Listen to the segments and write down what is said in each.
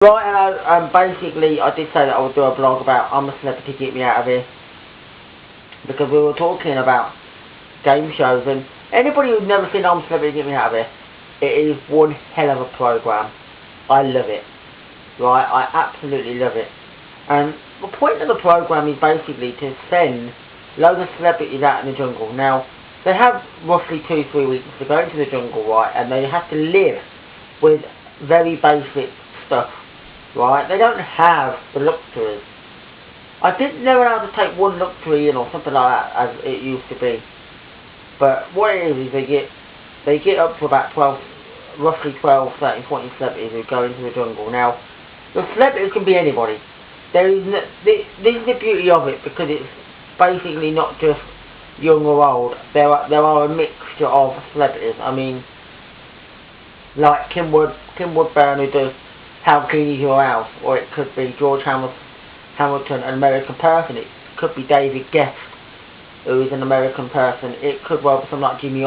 Right, hello, basically I did say that I would do a blog about I'm a Celebrity, Get Me Out of Here, because we were talking about game shows, and anybody who's never seen I'm a Celebrity, Get Me Out of Here, it is one hell of a programme. I love it, right, I absolutely love it, and the point of the programme is basically to send loads of celebrities out in the jungle. Now, they have roughly 2-3 weeks to go into the jungle, right, and they have to live with very basic stuff. Right, they don't have the luxuries. I think they're allowed to take one luxury in or something like that, as it used to be. But what it is they get up to about roughly 12, 13, 14 celebrities who go into the jungle. Now, the celebrities can be anybody. This is the beauty of it, because it's basically not just young or old. There are a mixture of celebrities. I mean, like Kim Woodburn, who does How Clean Is Your House, or it could be George Hamilton, an American person. It could be David Guest, who is an American person. It could well be someone like Jimmy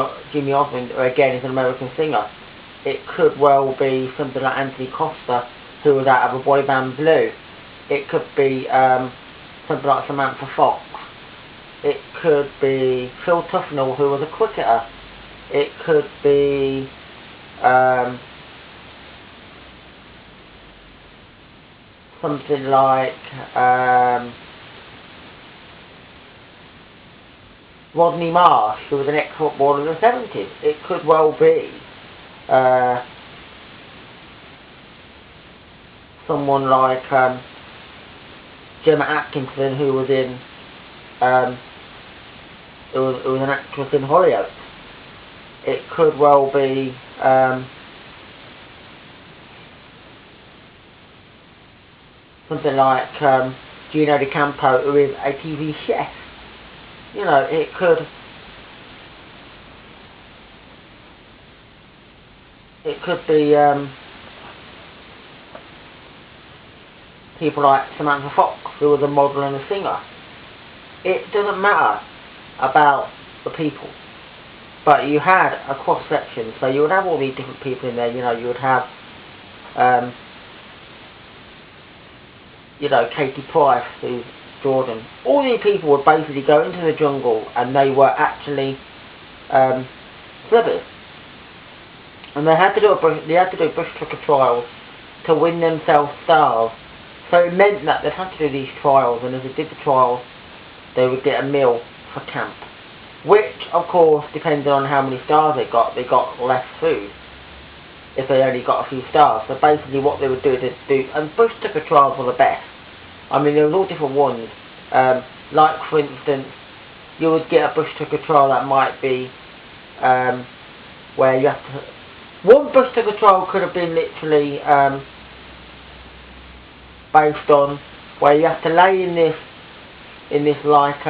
Osmond, who again is an American singer. It could well be something like Anthony Costa, who was out of a boy band Blue. It could be something like Samantha Fox. It could be Phil Tufnell, who was a cricketer. It could be something like Rodney Marsh, who was an ex-footballer in the 70s. It could well be someone like Gemma Atkinson, who was in who was an actress in Hollyoaks. It could well be something like Gino D'Acampo, who is a TV chef. You know, it could be people like Samantha Fox, who was a model and a singer. It doesn't matter about the people, but you had a cross section, so you would have all these different people in there. You know, you would have Katie Price, who's Jordan. All these people would basically go into the jungle, and they were actually celebrities, and they had to do bushtucker trials to win themselves stars. So it meant that they'd have to do these trials, and as they did the trials, they would get a meal for camp, which of course, depending on how many stars they got less food if they only got a few stars. So basically what they would do is and bushtucker trials were the best. I mean, there was all different ones, like for instance, you would get a bushtucker trial that might be where you have to, one bushtucker trial could have been literally based on where you have to lay in this like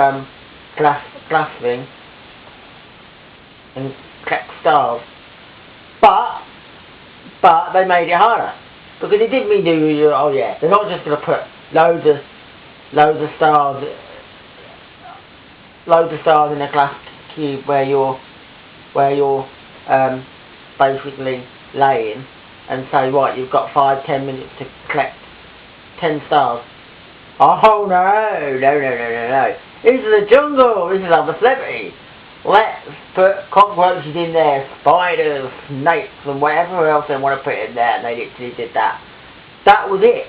glass thing and collect stars, but they made it harder, because it didn't mean oh yeah, they're not just going to put loads of stars in a glass cube where you're basically laying and say, right, you've got 5-10 minutes to collect 10 stars. Oh no. This is a jungle, this is like a celebrity. Let's put cockroaches in there, spiders, snakes, and whatever else they want to put in there, and they literally did that. That was it.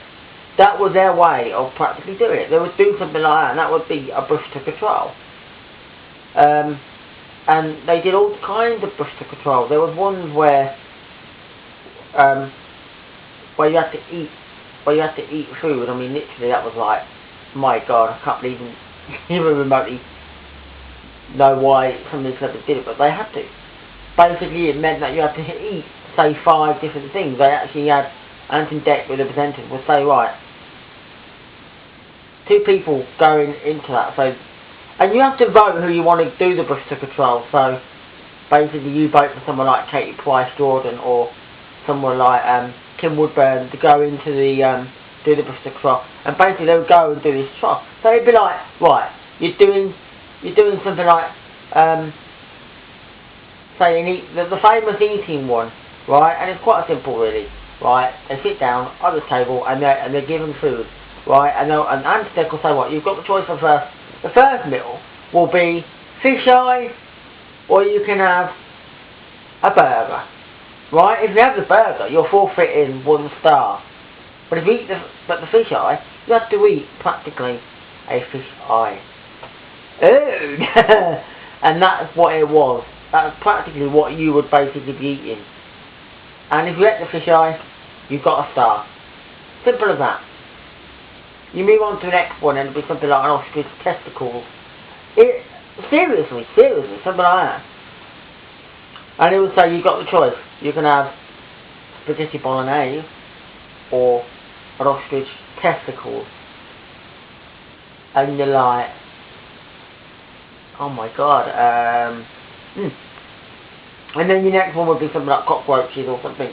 That was their way of practically doing it. They would do something like that, and that would be a bushtucker trial. And they did all kinds of bushtucker trials. There was ones where you had to eat food. I mean, literally, that was like, my God, I can't even remotely know why some of these celebrities did it, but they had to. Basically, it meant that you had to eat, say, 5 different things. They actually had Anton Deck, with the presenter, would say, right, 2 people going into that. So, and you have to vote who you want to do the bushtucker trial. So, basically, you vote for someone like Katie Price Jordan, or someone like Kim Woodburn to go into the do the bushtucker trial, and basically they would go and do this trial. So it'd be like, right, you're doing something like say the famous eating one, right? And it's quite simple really, right? They sit down at the table and they're given food, right? And Anstick will say, what, you've got the choice of the first meal will be fish eye, or you can have a burger, right? If you have the burger, you're forfeiting 1 star. But if you eat the fish eye, you have to eat practically a fish eye. Ooh! And that's what it was. That's practically what you would basically be eating. And if you ate the fish eye, you got a star. Simple as that. You move on to the next one and it'll be something like an ostrich testicles. Seriously, something like that. And it will say you've got the choice. You can have spaghetti bolognese or an ostrich testicles. And you're like, oh my god, and then your next one would be something like cockroaches or something,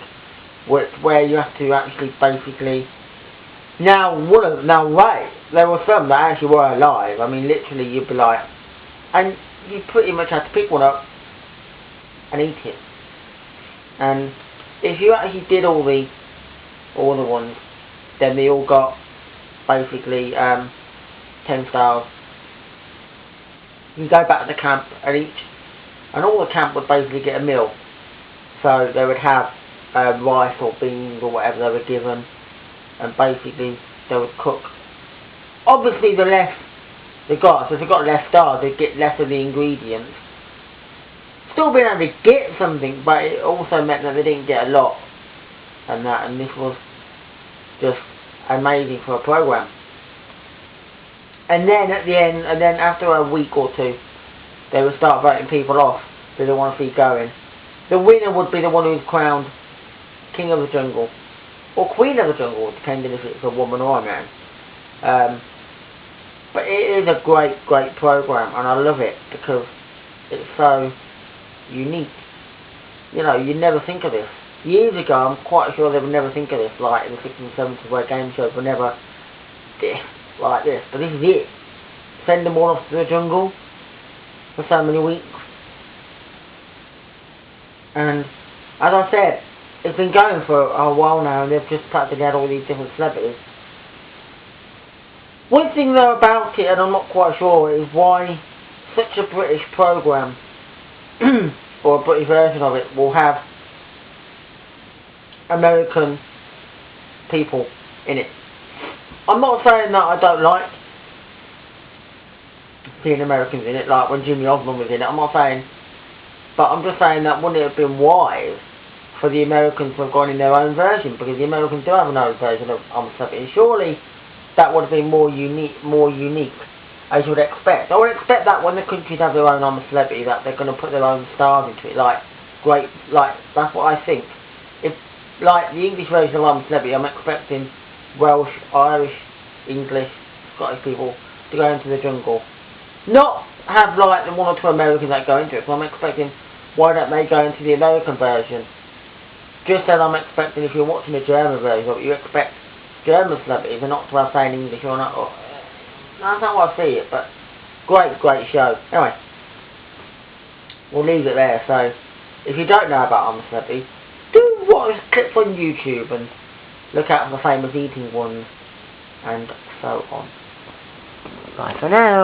where you have to actually basically, now right, there were some that actually were alive. I mean, literally you'd be like, and you pretty much had to pick one up and eat it. And if you actually did all the ones, then they all got basically 10 stars. You go back to the camp and all the camp would basically get a meal. So they would have rice or beans or whatever they were given, and basically they would cook. Obviously the less they got, so if they got less stars, they'd get less of the ingredients. Still being able to get something, but it also meant that they didn't get a lot. And this was just amazing for a program. And then at the end, and then after a week or two, they would start voting people off who they want to see going. The winner would be the one who's crowned King of the Jungle, or Queen of the Jungle, depending if it's a woman or a man. But it is a great program, and I love it because it's so unique. You know, you never think of this. Years ago, I'm quite sure they would never think of this, like in the 60s and 70s, where game shows were never like this. But this is it. Send them all off to the jungle for so many weeks. And as I said, it's been going for a while now, and they've just practically had all these different celebrities. One thing though about it, and I'm not quite sure, is why such a British program or a British version of it will have American people in it. I'm not saying that I don't like seeing Americans in it, like when Jimmy Osmond was in it. I'm not saying, but I'm just saying that wouldn't it have been wise for the Americans to have gone in their own version, because the Americans do have an own version of Celebrity. Surely that would have been more unique, as you would expect. I would expect that when the countries have their own Celebrity, that they're going to put their own stars into it. Like that's what I think. If like the English version of Celebrity, I'm expecting Welsh, Irish, English, Scottish people to go into the jungle. Not have like the 1 or 2 Americans that go into it, so I'm expecting, why don't they go into the American version? Just as I'm expecting, if you're watching the German version, you expect German celebrities and not to have saying English or not. Or, that's not how I see it, but great show. Anyway, we'll leave it there. So, if you don't know about I'm a Celebrity, do watch clips on YouTube and look out for the famous eating ones, and so on. Bye for now.